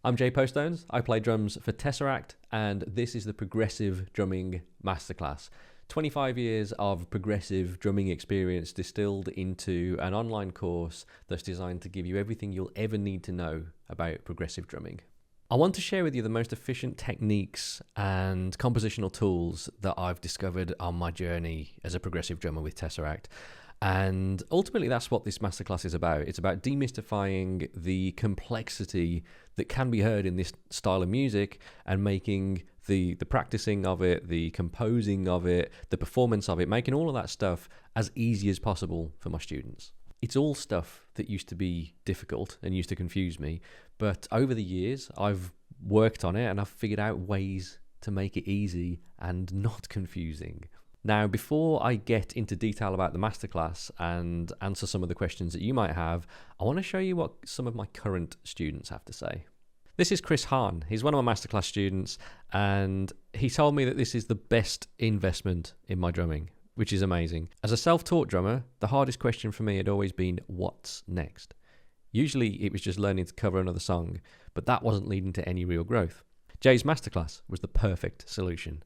I'm Postones. I play drums for TESSERACT, and this is the Progressive Drumming Masterclass. 25 years of progressive drumming experience distilled into an online course that's designed to give you everything you'll ever need to know about progressive drumming. I want to share with you the most efficient techniques and compositional tools that I've discovered on my journey as a progressive drummer with TESSERACT. And ultimately, that's what this masterclass is about. It's about demystifying the complexity that can be heard in this style of music and making the practicing of it, the composing of it, the performance of it, making all of that stuff as easy as possible for my students. It's all stuff that used to be difficult and used to confuse me, but over the years, I've worked on it and I've figured out ways to make it easy and not confusing. Now, before I get into detail about the masterclass and answer some of the questions that you might have, I want to show you what some of my current students have to say. This is Chris Hahn. He's one of my masterclass students, and he told me that this is the best investment in my drumming, which is amazing. As a self-taught drummer, the hardest question for me had always been, what's next? Usually it was just learning to cover another song, but that wasn't leading to any real growth. Jay's masterclass was the perfect solution.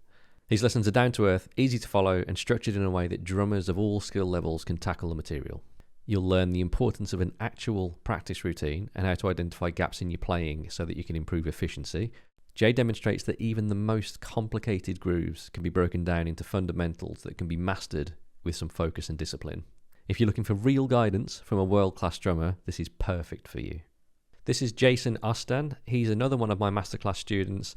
His lessons are down to earth, easy to follow, and structured in a way that drummers of all skill levels can tackle the material. You'll learn the importance of an actual practice routine and how to identify gaps in your playing so that you can improve efficiency. Jay demonstrates that even the most complicated grooves can be broken down into fundamentals that can be mastered with some focus and discipline. If you're looking for real guidance from a world-class drummer, this is perfect for you. This is Jason Ostan. He's another one of my masterclass students,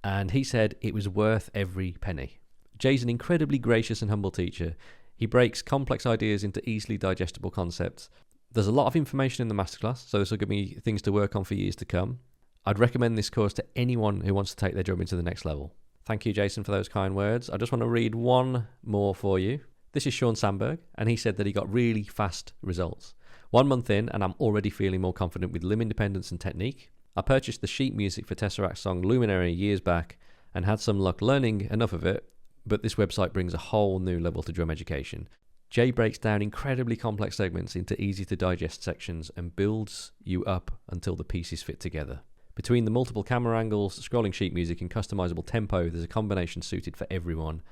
and he said it was worth every penny. Jay's an incredibly gracious and humble teacher. He breaks complex ideas into easily digestible concepts. There's a lot of information in the masterclass, so this will give me things to work on for years to come. I'd recommend this course to anyone who wants to take their drumming to the next level. Thank you, Jason, for those kind words. I just want to read one more for you. This is Sean Sandberg, and he said that he got really fast results. 1 month in, and I'm already feeling more confident with limb independence and technique. I purchased the sheet music for TESSERACT's song Luminary years back and had some luck learning enough of it, but this website brings a whole new level to drum education. Jay breaks down incredibly complex segments into easy to digest sections and builds you up until the pieces fit together. Between the multiple camera angles, scrolling sheet music and customizable tempo, there's a combination suited for everyone.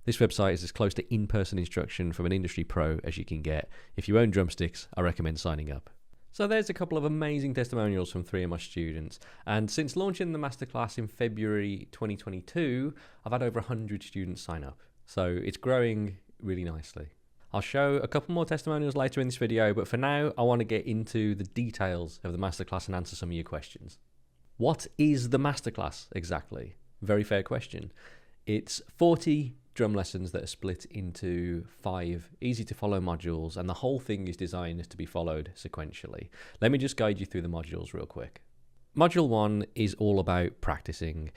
This website is as close to in-person instruction from an industry pro as you can get. If you own drumsticks, I recommend signing up. So there's a couple of amazing testimonials from 3 of my students. And since launching the masterclass in February 2022, I've had over 100 students sign up. So it's growing really nicely. I'll show a couple more testimonials later in this video, but for now, I want to get into the details of the masterclass and answer some of your questions. What is the masterclass exactly? Very fair question. It's 40 drum lessons that are split into 5 easy to follow modules, and the whole thing is designed to be followed sequentially. Let me just guide you through the modules real quick. Module 1 is all about practicing.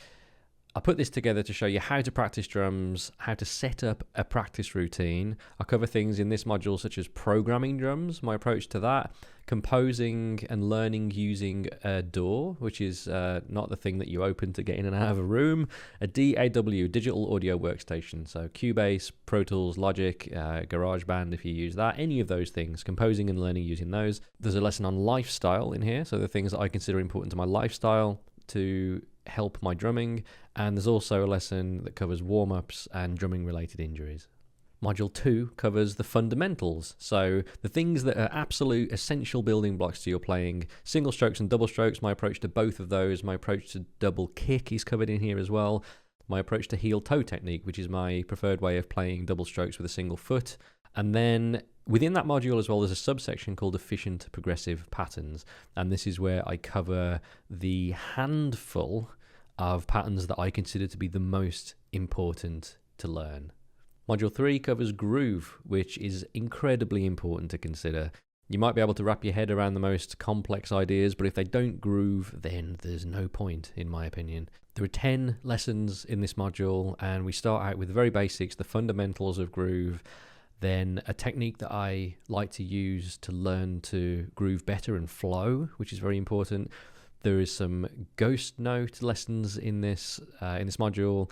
I put this together to show you how to practice drums, how to set up a practice routine. I cover things in this module such as programming drums, my approach to that, composing and learning using a DAW, which is not the thing that you open to get in and out of a room, a DAW, digital audio workstation, so Cubase, Pro Tools, Logic, GarageBand if you use that, any of those things, composing and learning using those. There's a lesson on lifestyle in here, so the things that I consider important to my lifestyle to help my drumming, and there's also a lesson that covers warm-ups and drumming related injuries. Module 2 covers the fundamentals, so the things that are absolute essential building blocks to your playing. Single strokes and double strokes, my approach to both of those. My approach to double kick is covered in here as well. My approach to heel toe technique, which is my preferred way of playing double strokes with a single foot. And then within that module as well, there's a subsection called efficient progressive patterns, and this is where I cover the handful of patterns that I consider to be the most important to learn. Module 3 covers groove, which is incredibly important to consider. You might be able to wrap your head around the most complex ideas, but if they don't groove, then there's no point, in my opinion. There are 10 lessons in this module, and we start out with the very basics, the fundamentals of groove, then a technique that I like to use to learn to groove better and flow, which is very important. There is some ghost note lessons in this module.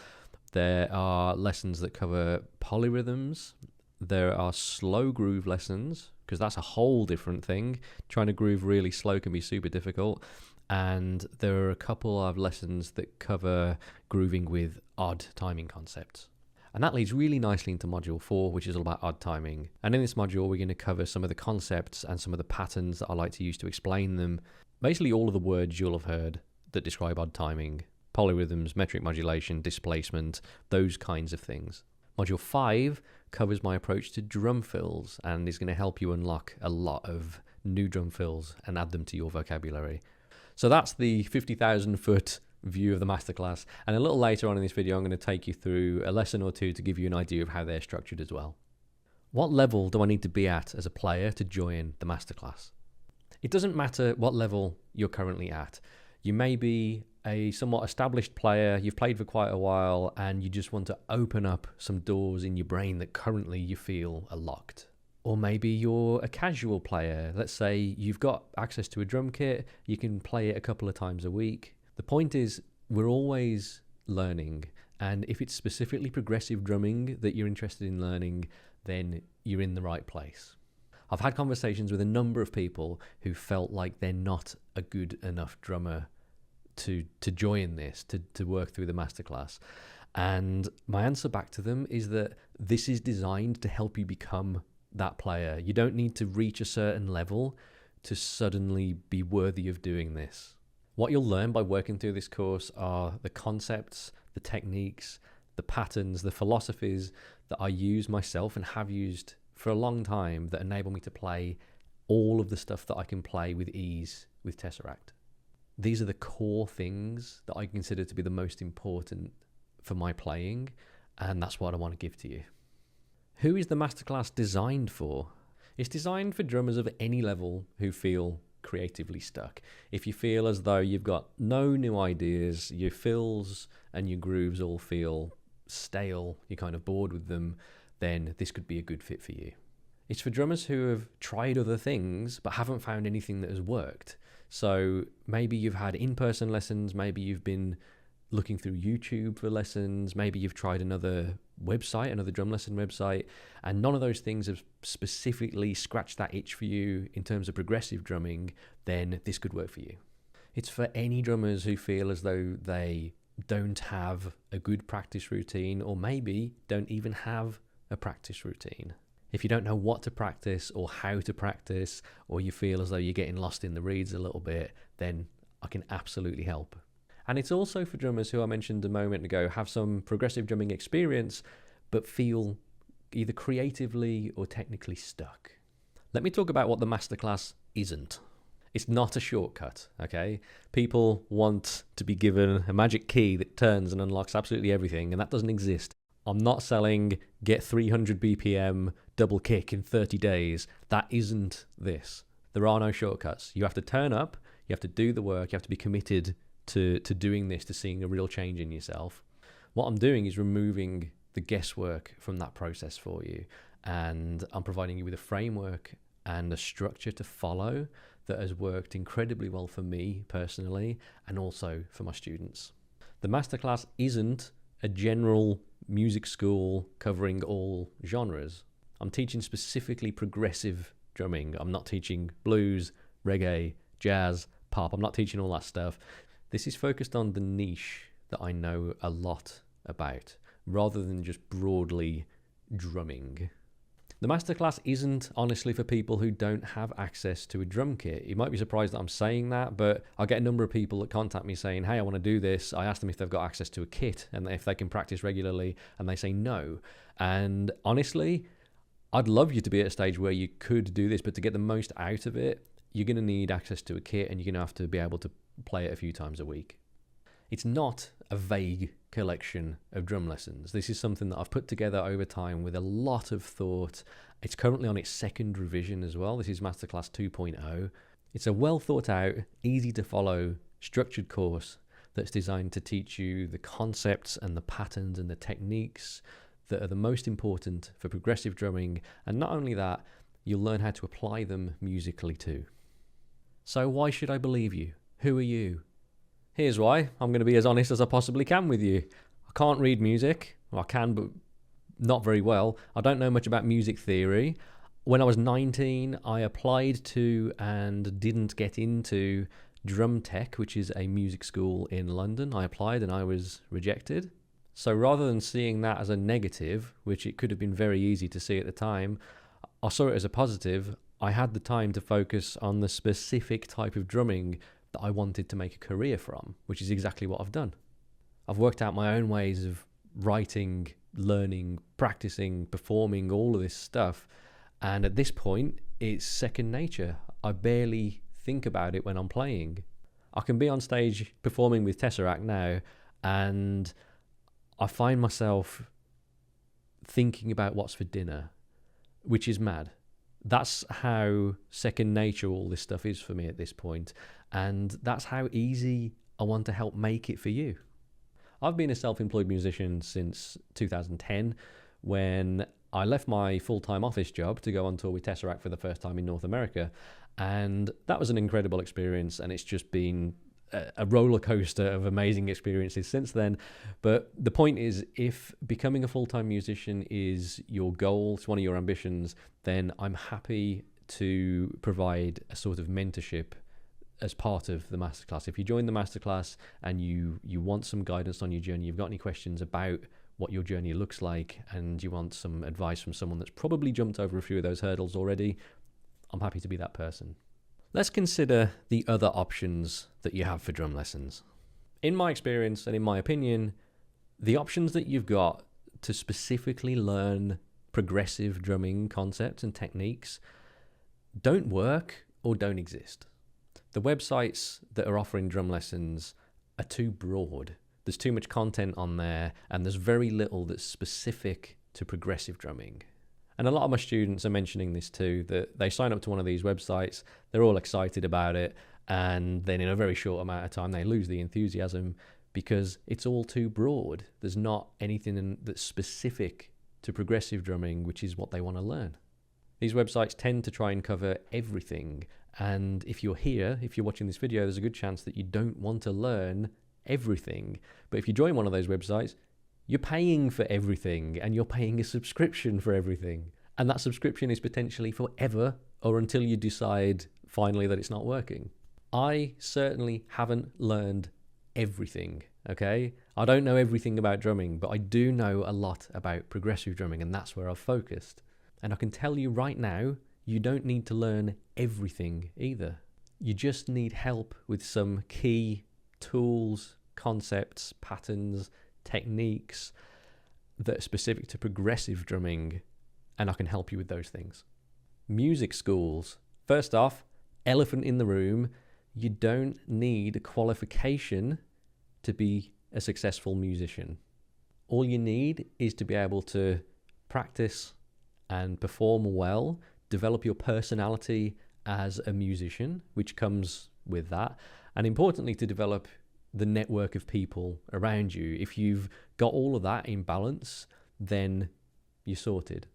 There are lessons that cover polyrhythms. There are slow groove lessons, because that's a whole different thing. Trying to groove really slow can be super difficult. And there are a couple of lessons that cover grooving with odd timing concepts. And that leads really nicely into module 4, which is all about odd timing. And in this module, we're going to cover some of the concepts and some of the patterns that I like to use to explain them. Basically all of the words you'll have heard that describe odd timing: polyrhythms, metric modulation, displacement, those kinds of things. Module 5 covers my approach to drum fills and is going to help you unlock a lot of new drum fills and add them to your vocabulary. So that's the 50,000 foot view of the masterclass, and a little later on in this video I'm going to take you through a lesson or two to give you an idea of how they're structured as well. What level do I need to be at as a player to join the masterclass? It doesn't matter what level you're currently at. You may be a somewhat established player, you've played for quite a while, and you just want to open up some doors in your brain that currently you feel are locked. Or maybe you're a casual player. Let's say you've got access to a drum kit, you can play it a couple of times a week. The point is, we're always learning, and if it's specifically progressive drumming that you're interested in learning, then you're in the right place. I've had conversations with a number of people who felt like they're not a good enough drummer to join this, to work through the masterclass. And my answer back to them is that this is designed to help you become that player. You don't need to reach a certain level to suddenly be worthy of doing this. What you'll learn by working through this course are the concepts, the techniques, the patterns, the philosophies that I use myself and have used for a long time that enable me to play all of the stuff that I can play with ease with Tesseract. These are the core things that I consider to be the most important for my playing, and that's what I want to give to you. Who is the masterclass designed for? It's designed for drummers of any level who feel creatively stuck. If you feel as though you've got no new ideas, your fills and your grooves all feel stale, you're kind of bored with them, then this could be a good fit for you. It's for drummers who have tried other things but haven't found anything that has worked. So maybe you've had in-person lessons, maybe you've been looking through YouTube for lessons, maybe you've tried another website, another drum lesson website, and none of those things have specifically scratched that itch for you in terms of progressive drumming, then this could work for you. It's for any drummers who feel as though they don't have a good practice routine, or maybe don't even have a practice routine. If you don't know what to practice or how to practice, or you feel as though you're getting lost in the reeds a little bit, then I can absolutely help. And it's also for drummers who I mentioned a moment ago have some progressive drumming experience, but feel either creatively or technically stuck. Let me talk about what the masterclass isn't. It's not a shortcut, okay? People want to be given a magic key that turns and unlocks absolutely everything, and that doesn't exist. I'm not selling get 300 BPM double kick in 30 days. That isn't this. There are no shortcuts. You have to turn up, you have to do the work, you have to be committed to doing this, to seeing a real change in yourself. What I'm doing is removing the guesswork from that process for you, and I'm providing you with a framework and a structure to follow that has worked incredibly well for me personally and also for my students. The masterclass isn't a general music school covering all genres. I'm teaching specifically progressive drumming. I'm not teaching blues, reggae, jazz, pop. I'm not teaching all that stuff. This is focused on the niche that I know a lot about, rather than just broadly drumming. The masterclass isn't honestly for people who don't have access to a drum kit. You might be surprised that I'm saying that, but I get a number of people that contact me saying, hey, I want to do this. I ask them if they've got access to a kit and if they can practice regularly, and they say no. And honestly, I'd love you to be at a stage where you could do this, but to get the most out of it, you're going to need access to a kit, and you're going to have to be able to play it a few times a week. It's not a vague collection of drum lessons. This is something that I've put together over time with a lot of thought. It's currently on its second revision as well. This is Masterclass 2.0. It's a well thought out, easy to follow, structured course that's designed to teach you the concepts and the patterns and the techniques that are the most important for progressive drumming. And not only that, you'll learn how to apply them musically too. So why should I believe you? Who are you? Here's why. I'm going to be as honest as I possibly can with you. I can't read music. Well, I can, but not very well. I don't know much about music theory. When I was 19, I applied to and didn't get into Drum Tech, which is a music school in London. I applied and I was rejected. So rather than seeing that as a negative, which it could have been very easy to see at the time, I saw it as a positive. I had the time to focus on the specific type of drumming that I wanted to make a career from, which is exactly what I've done. I've worked out my own ways of writing, learning, practicing, performing, all of this stuff. And at this point, it's second nature. I barely think about it when I'm playing. I can be on stage performing with Tesseract now, and I find myself thinking about what's for dinner, which is mad. That's how second nature all this stuff is for me at this point, and that's how easy I want to help make it for you. I've been a self-employed musician since 2010, when I left my full-time office job to go on tour with Tesseract for the first time in North America, and that was an incredible experience, and it's just been a roller coaster of amazing experiences since then. But the point is, if becoming a full-time musician is your goal, it's one of your ambitions, then I'm happy to provide a sort of mentorship as part of the masterclass. If you join the masterclass and you want some guidance on your journey, you've got any questions about what your journey looks like, and you want some advice from someone that's probably jumped over a few of those hurdles already, I'm happy to be that person. Let's consider the other options that you have for drum lessons. In my experience and in my opinion, the options that you've got to specifically learn progressive drumming concepts and techniques don't work or don't exist. The websites that are offering drum lessons are too broad. There's too much content on there, and there's very little that's specific to progressive drumming. And a lot of my students are mentioning this too, that they sign up to one of these websites, they're all excited about it, and then in a very short amount of time they lose the enthusiasm because it's all too broad. There's not anything that's specific to progressive drumming, which is what they want to learn. These websites tend to try and cover everything, and if you're here, if you're watching this video, there's a good chance that you don't want to learn everything. But if you join one of those websites, you're paying for everything, and you're paying a subscription for everything. And that subscription is potentially forever, or until you decide finally that it's not working. I certainly haven't learned everything, okay? I don't know everything about drumming, but I do know a lot about progressive drumming, and that's where I've focused. And I can tell you right now, you don't need to learn everything either. You just need help with some key tools, concepts, patterns, techniques that are specific to progressive drumming, and I can help you with those things. Music schools. First off, elephant in the room, you don't need a qualification to be a successful musician. All you need is to be able to practice and perform well, develop your personality as a musician, which comes with that, and importantly, to develop the network of people around you. If you've got all of that in balance, then you're sorted.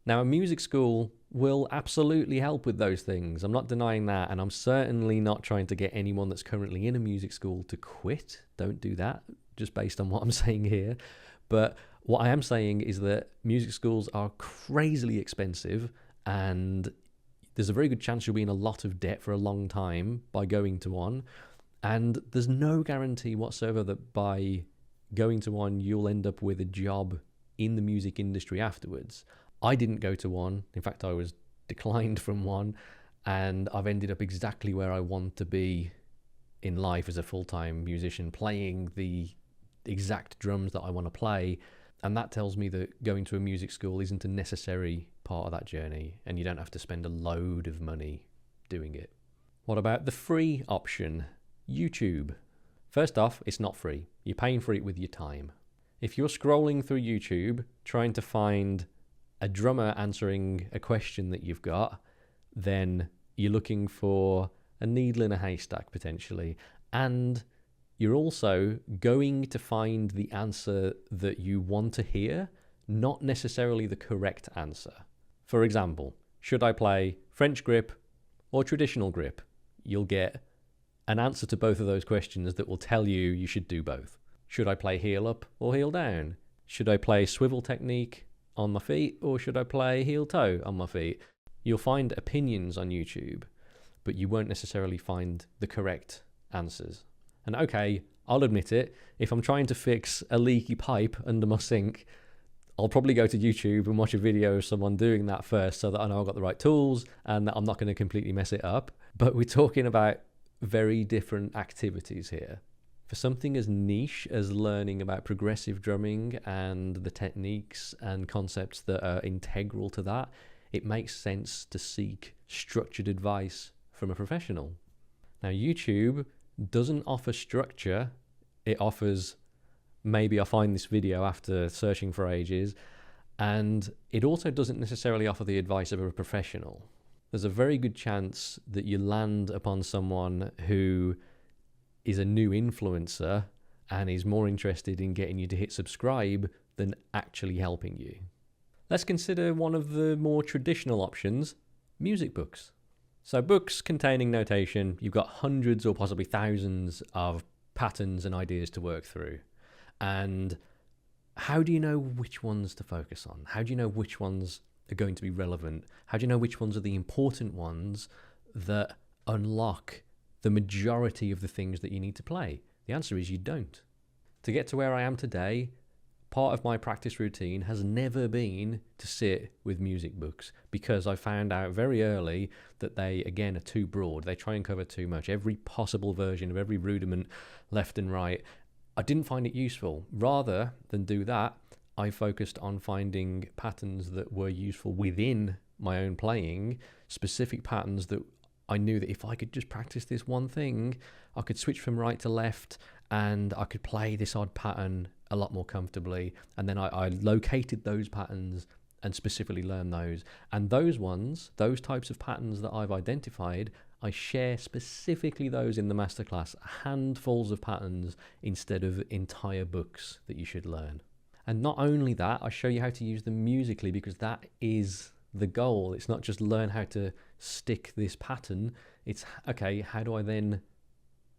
Now, a music school will absolutely help with those things. I'm not denying that, and I'm certainly not trying to get anyone that's currently in a music school to quit. Don't do that, just based on what I'm saying here. But what I am saying is that music schools are crazily expensive, and there's a very good chance you'll be in a lot of debt for a long time by going to one. And there's no guarantee whatsoever that by going to one, you'll end up with a job in the music industry afterwards. I didn't go to one. In fact, I was declined from one, and I've ended up exactly where I want to be in life as a full-time musician, playing the exact drums that I want to play. And that tells me that going to a music school isn't a necessary part of that journey, and you don't have to spend a load of money doing it. What about the free option? YouTube. First off, it's not free. You're paying for it with your time. If you're scrolling through YouTube trying to find a drummer answering a question that you've got, then you're looking for a needle in a haystack potentially, and you're also going to find the answer that you want to hear, not necessarily the correct answer. For example, should I play French grip or traditional grip? You'll get an answer to both of those questions that will tell you you should do both. Should I play heel up or heel down? Should I play swivel technique on my feet, or should I play heel toe on my feet? You'll find opinions on YouTube, but you won't necessarily find the correct answers. And okay, I'll admit it, if I'm trying to fix a leaky pipe under my sink, I'll probably go to YouTube and watch a video of someone doing that first so that I know I've got the right tools and that I'm not going to completely mess it up. But we're talking about very different activities here. For something as niche as learning about progressive drumming and the techniques and concepts that are integral to that, it makes sense to seek structured advice from a professional. Now, YouTube doesn't offer structure. It offers, maybe I'll find this video after searching for ages, and it also doesn't necessarily offer the advice of a professional. There's a very good chance that you land upon someone who is a new influencer and is more interested in getting you to hit subscribe than actually helping you. Let's consider one of the more traditional options, music books. So books containing notation, you've got hundreds or possibly thousands of patterns and ideas to work through. And how do you know which ones to focus on? How do you know which ones are going to be relevant? How do you know which ones are the important ones that unlock the majority of the things that you need to play? The answer is you don't. To get to where I am today, part of my practice routine has never been to sit with music books, because I found out very early that they, again, are too broad. They try and cover too much, every possible version of every rudiment, left and right. I didn't find it useful. Rather than do that, I focused on finding patterns that were useful within my own playing, specific patterns that I knew that if I could just practice this one thing, I could switch from right to left and I could play this odd pattern a lot more comfortably. And then I located those patterns and specifically learned those. And those ones, those types of patterns that I've identified, I share specifically those in the masterclass, handfuls of patterns instead of entire books that you should learn. And not only that, I show you how to use them musically, because that is the goal. It's not just learn how to stick this pattern. It's, okay, how do I then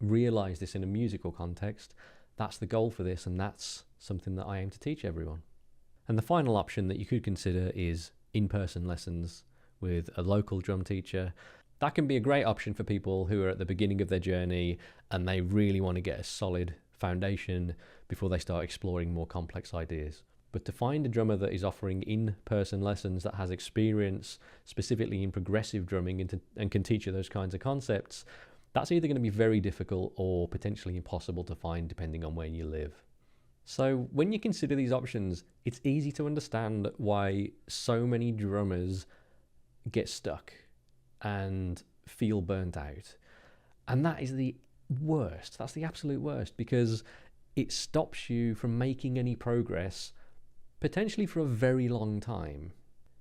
realize this in a musical context? That's the goal for this, and that's something that I aim to teach everyone. And the final option that you could consider is in-person lessons with a local drum teacher. That can be a great option for people who are at the beginning of their journey and they really want to get a solid foundation before they start exploring more complex ideas. But to find a drummer that is offering in-person lessons that has experience specifically in progressive drumming and can teach you those kinds of concepts, that's either going to be very difficult or potentially impossible to find depending on where you live. So when you consider these options, it's easy to understand why so many drummers get stuck and feel burnt out. And that is the worst. That's the absolute worst, because it stops you from making any progress potentially for a very long time.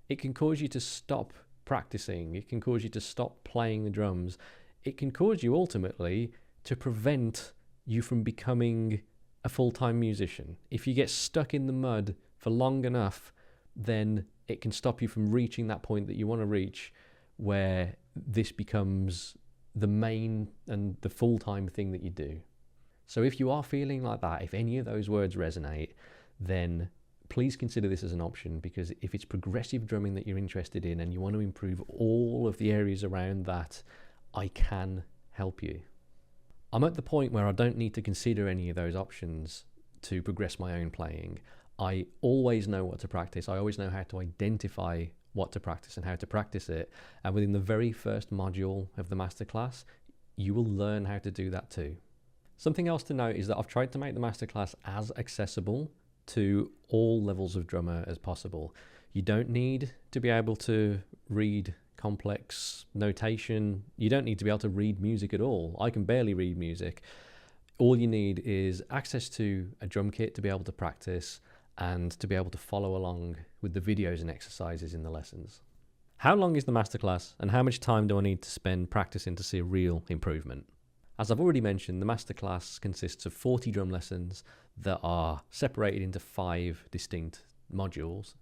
It can cause you to stop practicing. It can cause you to stop playing the drums. It can cause you ultimately to prevent you from becoming a full-time musician. If you get stuck in the mud for long enough, then it can stop you from reaching that point that you want to reach, where this becomes the main and the full-time thing that you do. So if you are feeling like that, if any of those words resonate, then please consider this as an option, because if it's progressive drumming that you're interested in and you want to improve all of the areas around that, I can help you. I'm at the point where I don't need to consider any of those options to progress my own playing. I always know what to practice. I always know how to identify what to practice and how to practice it. And within the very first module of the masterclass, you will learn how to do that too. Something else to note is that I've tried to make the masterclass as accessible to all levels of drummer as possible. You don't need to be able to read complex notation. You don't need to be able to read music at all. I can barely read music. All you need is access to a drum kit to be able to practice and to be able to follow along with the videos and exercises in the lessons. How long is the masterclass, and how much time do I need to spend practicing to see a real improvement? As I've already mentioned, the masterclass consists of 40 drum lessons that are separated into 5 distinct modules,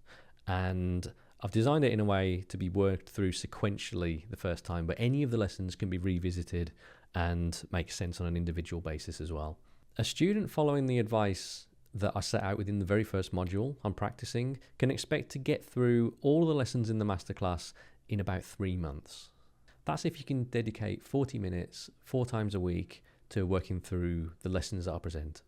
and I've designed it in a way to be worked through sequentially the first time, but any of the lessons can be revisited and make sense on an individual basis as well. A student following the advice that I set out within the very first module on practicing can expect to get through all the lessons in the masterclass in about 3 months. That's if you can dedicate 40 minutes 4 times a week to working through the lessons that I present.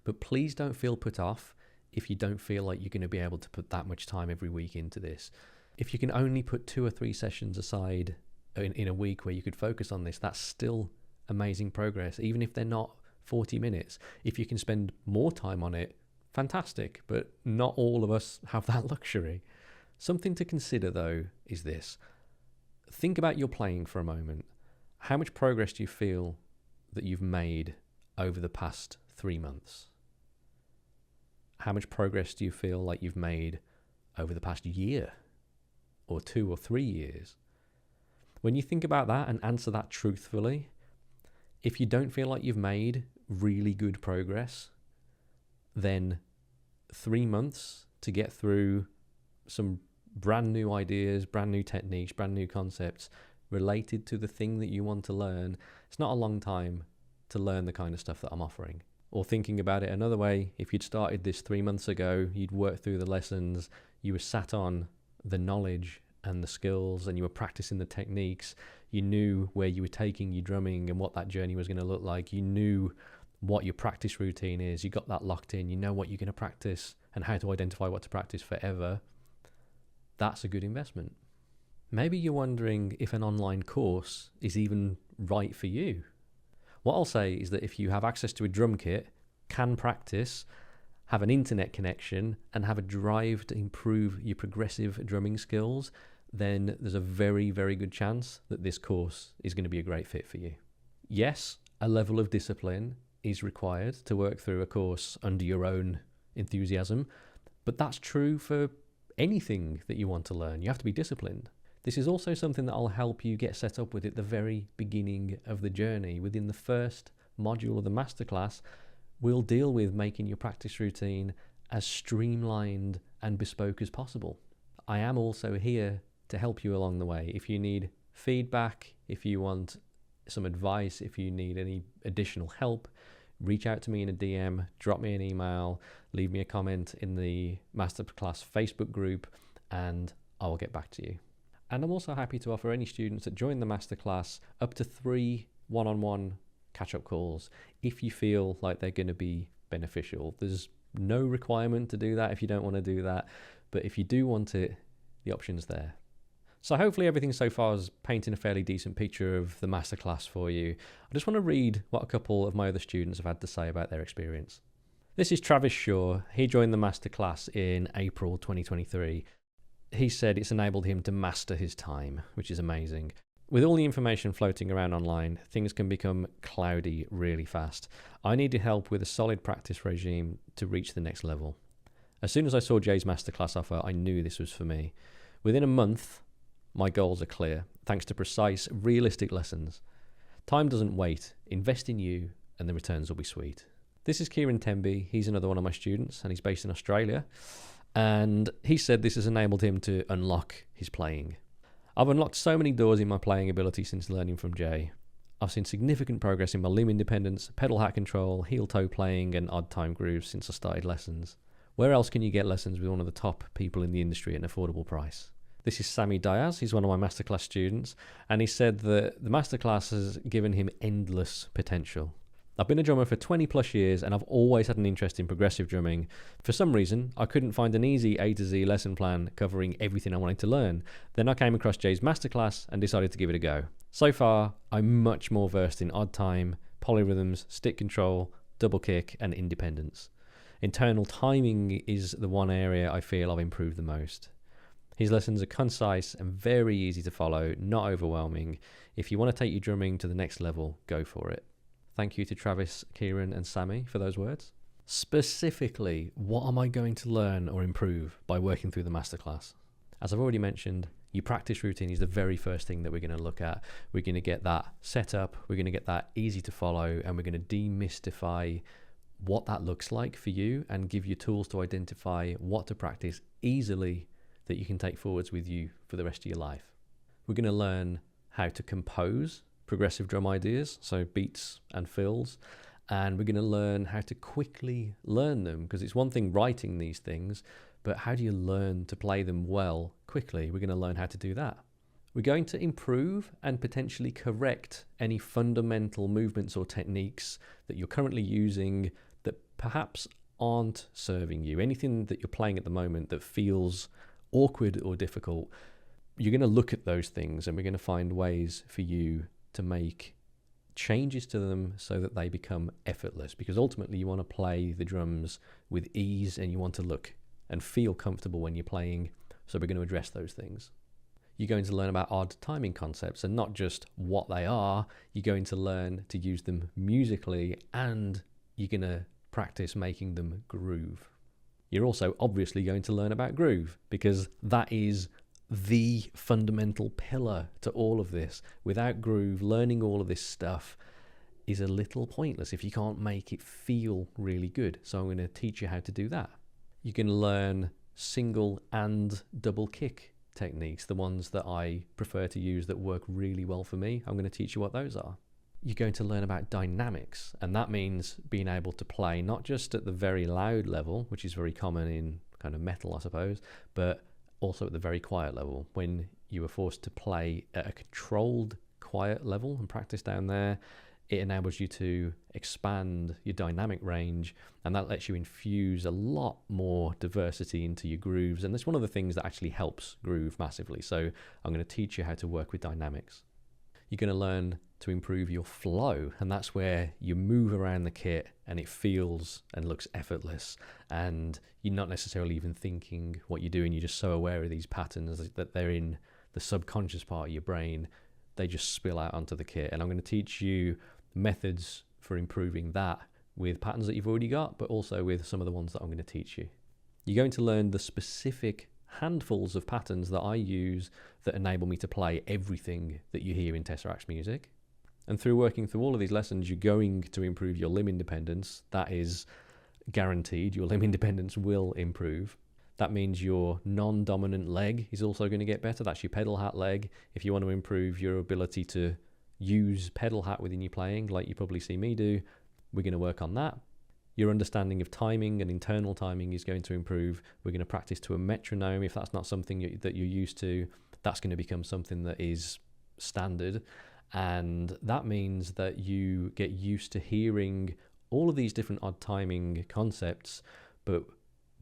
But please don't feel put off if you don't feel like you're going to be able to put that much time every week into this. If you can only put 2 or 3 sessions aside in a week where you could focus on this, that's still amazing progress, even if they're not 40 minutes. If you can spend more time on it, fantastic, but not all of us have that luxury. Something to consider though is this. Think about your playing for a moment. How much progress do you feel that you've made over the past 3 months? How much progress do you feel like you've made over the past year or 2 or 3 years? When you think about that and answer that truthfully, if you don't feel like you've made really good progress, then 3 months to get through some brand new ideas, brand new techniques, brand new concepts related to the thing that you want to learn, it's not a long time to learn the kind of stuff that I'm offering. Or thinking about it another way, if you'd started this 3 months ago, you'd worked through the lessons, you were sat on the knowledge and the skills, and you were practicing the techniques, you knew where you were taking your drumming and what that journey was going to look like, you knew what your practice routine is, you got that locked in, you know what you're going to practice and how to identify what to practice forever, that's a good investment. Maybe you're wondering if an online course is even right for you. What I'll say is that if you have access to a drum kit, can practice, have an internet connection, and have a drive to improve your progressive drumming skills, then there's a very, very good chance that this course is going to be a great fit for you. Yes, a level of discipline is required to work through a course under your own enthusiasm, but that's true for anything that you want to learn. You have to be disciplined. This is also something that I'll help you get set up with at the very beginning of the journey. Within the first module of the masterclass, we'll deal with making your practice routine as streamlined and bespoke as possible. I am also here to help you along the way. If you need feedback, if you want some advice, if you need any additional help, reach out to me in a DM, drop me an email, leave me a comment in the Masterclass Facebook group, and I will get back to you. And I'm also happy to offer any students that join the Masterclass up to 3 one-on-one catch-up calls if you feel like they're going to be beneficial. There's no requirement to do that if you don't want to do that, but if you do want it, the option's there. So hopefully everything so far is painting a fairly decent picture of the masterclass for you. I just want to read what a couple of my other students have had to say about their experience. This is Travis Shaw. He joined the masterclass in April 2023. He said it's enabled him to master his time, which is amazing. With all the information floating around online, things can become cloudy really fast. I needed help with a solid practice regime to reach the next level. As soon as I saw Jay's masterclass offer, I knew this was for me. Within a month, my goals are clear, thanks to precise, realistic lessons. Time doesn't wait. Invest in you, and the returns will be sweet. This is Kieran Temby. He's another one of my students, and he's based in Australia. And he said this has enabled him to unlock his playing. I've unlocked so many doors in my playing ability since learning from Jay. I've seen significant progress in my limb independence, pedal hat control, heel-toe playing, and odd time grooves since I started lessons. Where else can you get lessons with one of the top people in the industry at an affordable price? This is Sammy Diaz. He's one of my masterclass students, and he said that the masterclass has given him endless potential. I've been a drummer for 20 plus years, and I've always had an interest in progressive drumming. For some reason, I couldn't find an easy A to Z lesson plan covering everything I wanted to learn. Then I came across Jay's masterclass and decided to give it a go. So far, I'm much more versed in odd time, polyrhythms, stick control, double kick, and independence. Internal timing is the one area I feel I've improved the most. His lessons are concise and very easy to follow, not overwhelming. If you want to take your drumming to the next level, go for it. Thank you to Travis, Kieran, and Sammy for those words. Specifically, what am I going to learn or improve by working through the masterclass? As I've already mentioned, your practice routine is the very first thing that we're going to look at. We're going to get that set up, we're going to get that easy to follow, and we're going to demystify what that looks like for you and give you tools to identify what to practice easily that you can take forwards with you for the rest of your life. We're going to learn how to compose progressive drum ideas, so beats and fills, and we're going to learn how to quickly learn them, because it's one thing writing these things, but how do you learn to play them well quickly? We're going to learn how to do that. We're going to improve and potentially correct any fundamental movements or techniques that you're currently using that perhaps aren't serving you. Anything that you're playing at the moment that feels awkward or difficult, you're going to look at those things and we're going to find ways for you to make changes to them so that they become effortless, because ultimately you want to play the drums with ease and you want to look and feel comfortable when you're playing. So we're going to address those things. You're going to learn about odd timing concepts, and not just what they are. You're going to learn to use them musically, and you're going to practice making them groove. You're also obviously going to learn about groove, because that is the fundamental pillar to all of this. Without groove, learning all of this stuff is a little pointless if you can't make it feel really good. So I'm going to teach you how to do that. You can learn single and double kick techniques, the ones that I prefer to use that work really well for me. I'm going to teach you what those are. You're going to learn about dynamics, and that means being able to play not just at the very loud level, which is very common in kind of metal, I suppose, but also at the very quiet level. When you are forced to play at a controlled quiet level and practice down there, it enables you to expand your dynamic range, and that lets you infuse a lot more diversity into your grooves. And that's one of the things that actually helps groove massively. So I'm going to teach you how to work with dynamics. You're going to learn to improve your flow, and that's where you move around the kit and it feels and looks effortless, and you're not necessarily even thinking what you're doing. You're just so aware of these patterns that they're in the subconscious part of your brain. They just spill out onto the kit, and I'm going to teach you methods for improving that with patterns that you've already got, but also with some of the ones that I'm going to teach you. You're going to learn the specific handfuls of patterns that I use that enable me to play everything that you hear in Tesseract's music. And through working through all of these lessons, you're going to improve your limb independence. That is guaranteed. Your limb independence will improve. That means your non-dominant leg is also going to get better. That's your pedal hat leg. If you want to improve your ability to use pedal hat within your playing, like you probably see me do, we're going to work on that. Your understanding of timing and internal timing is going to improve. We're going to practice to a metronome. If that's not something that you're used to, that's going to become something that is standard. And that means that you get used to hearing all of these different odd timing concepts, but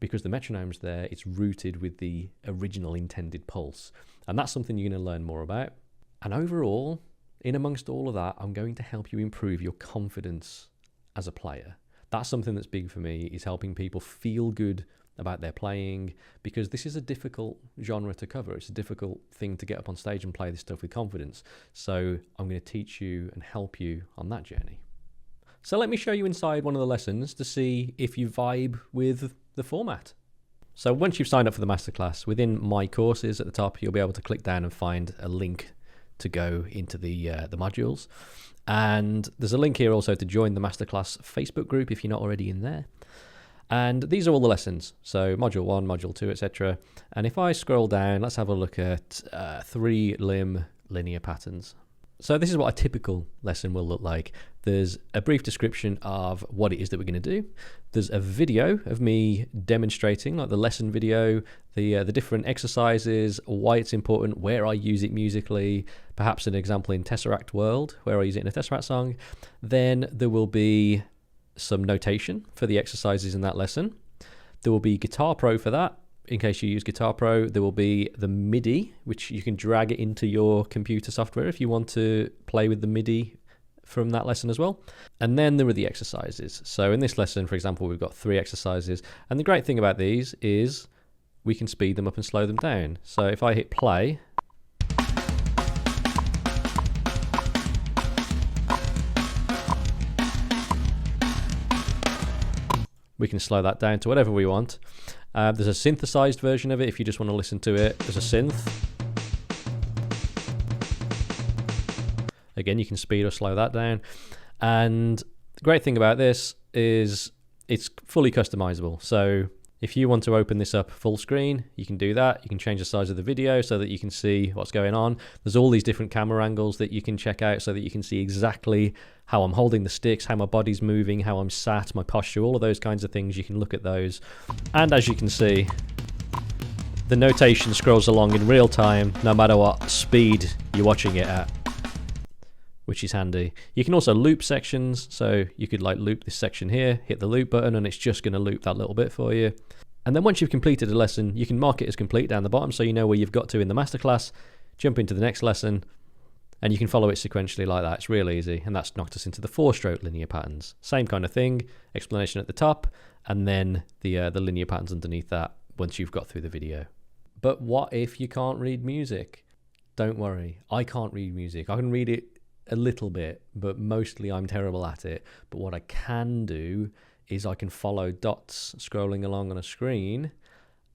because the metronome's there, it's rooted with the original intended pulse. And that's something you're going to learn more about. And overall, in amongst all of that, I'm going to help you improve your confidence as a player. That's something that's big for me, is helping people feel good about their playing, because this is a difficult genre to cover. It's a difficult thing to get up on stage and play this stuff with confidence. So I'm going to teach you and help you on that journey. So let me show you inside one of the lessons to see if you vibe with the format. So once you've signed up for the masterclass, within my courses at the top, you'll be able to click down and find a link to go into the modules. And there's a link here also to join the masterclass Facebook group if you're not already in there. And these are all the lessons. So module 1, module 2, etc. And if I scroll down, let's have a look at 3-limb linear patterns. So this is what a typical lesson will look like. There's a brief description of what it is that we're going to do. There's a video of me demonstrating, like the lesson video, the different exercises, why it's important, where I use it musically, perhaps an example in Tesseract World, where I use it in a Tesseract song. Then there will be some notation for the exercises in that lesson. There will be Guitar Pro for that. In case you use Guitar Pro, there will be the MIDI, which you can drag it into your computer software if you want to play with the MIDI from that lesson as well. And then there are the exercises. So in this lesson, for example, we've got 3 exercises. And the great thing about these is we can speed them up and slow them down. So if I hit play, we can slow that down to whatever we want. There's a synthesized version of it if you just want to listen to it as a synth. Again, you can speed or slow that down. And the great thing about this is it's fully customizable. So if you want to open this up full screen, you can do that. You can change the size of the video so that you can see what's going on. There's all these different camera angles that you can check out so that you can see exactly how I'm holding the sticks, how my body's moving, how I'm sat, my posture, all of those kinds of things. You can look at those. And as you can see, the notation scrolls along in real time, no matter what speed you're watching it at, which is handy. You can also loop sections, so you could like loop this section here, hit the loop button, and it's just going to loop that little bit for you. And then once you've completed a lesson, you can mark it as complete down the bottom so you know where you've got to in the masterclass, jump into the next lesson, and you can follow it sequentially like that. It's real easy, and that's knocked us into the 4-stroke linear patterns. Same kind of thing, explanation at the top, and then the linear patterns underneath that once you've got through the video. But what if you can't read music? Don't worry, I can't read music. I can read it a little bit, but mostly I'm terrible at it. But what I can do is I can follow dots scrolling along on a screen,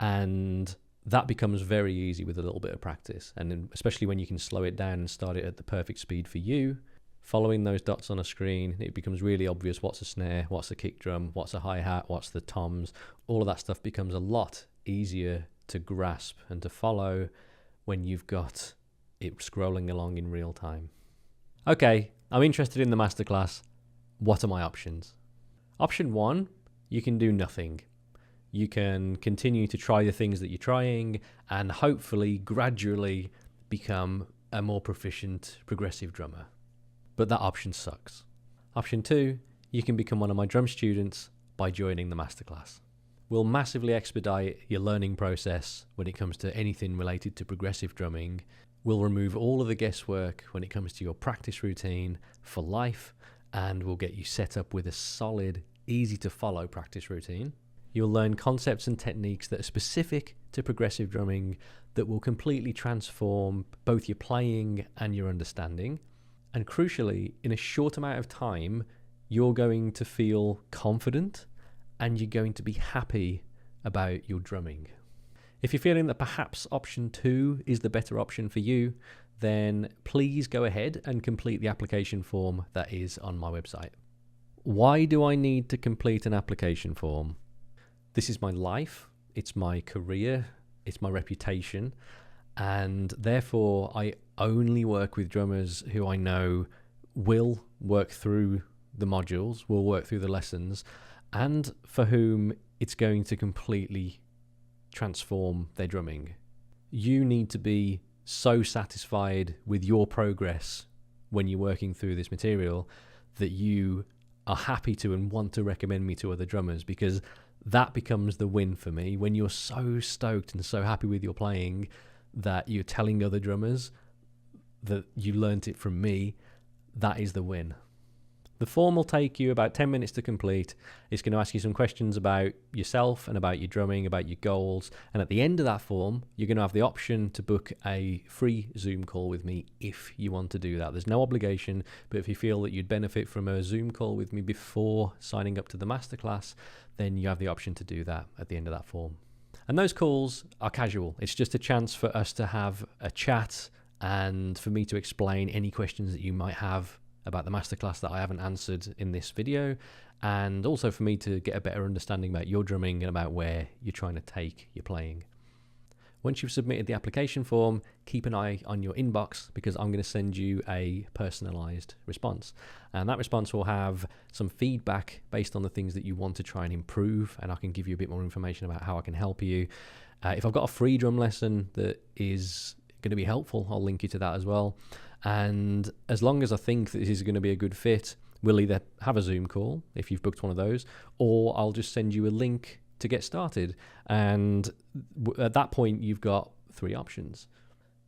and that becomes very easy with a little bit of practice. And especially when you can slow it down and start it at the perfect speed for you, following those dots on a screen, it becomes really obvious what's a snare, what's a kick drum, what's a hi-hat, what's the toms. All of that stuff becomes a lot easier to grasp and to follow when you've got it scrolling along in real time. Okay, I'm interested in the masterclass. What are my options? Option 1, you can do nothing. You can continue to try the things that you're trying and hopefully gradually become a more proficient progressive drummer. But that option sucks. Option 2, you can become one of my drum students by joining the masterclass. We'll massively expedite your learning process when it comes to anything related to progressive drumming. We'll remove all of the guesswork when it comes to your practice routine for life, and we'll get you set up with a solid, easy to follow practice routine. You'll learn concepts and techniques that are specific to progressive drumming that will completely transform both your playing and your understanding. And crucially, in a short amount of time, you're going to feel confident and you're going to be happy about your drumming. If you're feeling that perhaps option 2 is the better option for you, then please go ahead and complete the application form that is on my website. Why do I need to complete an application form? This is my life, it's my career, it's my reputation, and therefore I only work with drummers who I know will work through the modules, will work through the lessons, and for whom it's going to completely transform their drumming. You need to be so satisfied with your progress when you're working through this material that you are happy to and want to recommend me to other drummers, because that becomes the win for me. When you're so stoked and so happy with your playing that you're telling other drummers that you learnt it from me, that is the win. The form will take you about 10 minutes to complete. It's going to ask you some questions about yourself and about your drumming, about your goals. And at the end of that form, you're going to have the option to book a free Zoom call with me if you want to do that. There's no obligation, but if you feel that you'd benefit from a Zoom call with me before signing up to the masterclass, then you have the option to do that at the end of that form. And those calls are casual. It's just a chance for us to have a chat and for me to explain any questions that you might have about the masterclass that I haven't answered in this video, and also for me to get a better understanding about your drumming and about where you're trying to take your playing. Once you've submitted the application form, keep an eye on your inbox, because I'm going to send you a personalized response. And that response will have some feedback based on the things that you want to try and improve, and I can give you a bit more information about how I can help you. If I've got a free drum lesson that is going to be helpful, I'll link you to that as well. And as long as I think that this is going to be a good fit, we'll either have a Zoom call if you've booked one of those, or I'll just send you a link to get started. And at that point, you've got 3 options.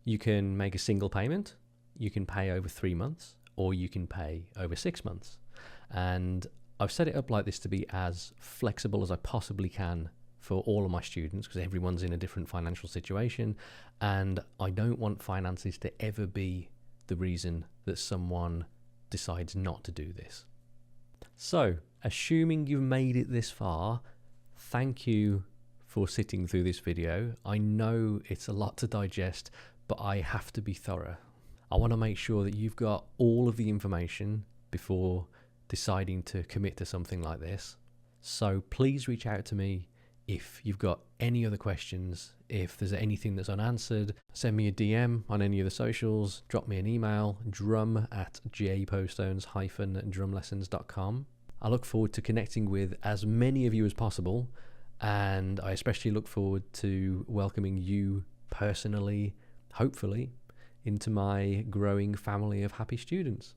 You can make a single payment, you can pay over 3 months, or you can pay over 6 months. And I've set it up like this to be as flexible as I possibly can for all of my students, because everyone's in a different financial situation, and I don't want finances to ever be the reason that someone decides not to do this. So, assuming you've made it this far, thank you for sitting through this video. I know it's a lot to digest, but I have to be thorough. I want to make sure that you've got all of the information before deciding to commit to something like this. So please reach out to me if you've got any other questions. If there's anything that's unanswered, send me a DM on any of the socials, drop me an email, drum@jpostones-drumlessons.com. I look forward to connecting with as many of you as possible, And I especially look forward to welcoming you personally, hopefully, into my growing family of happy students.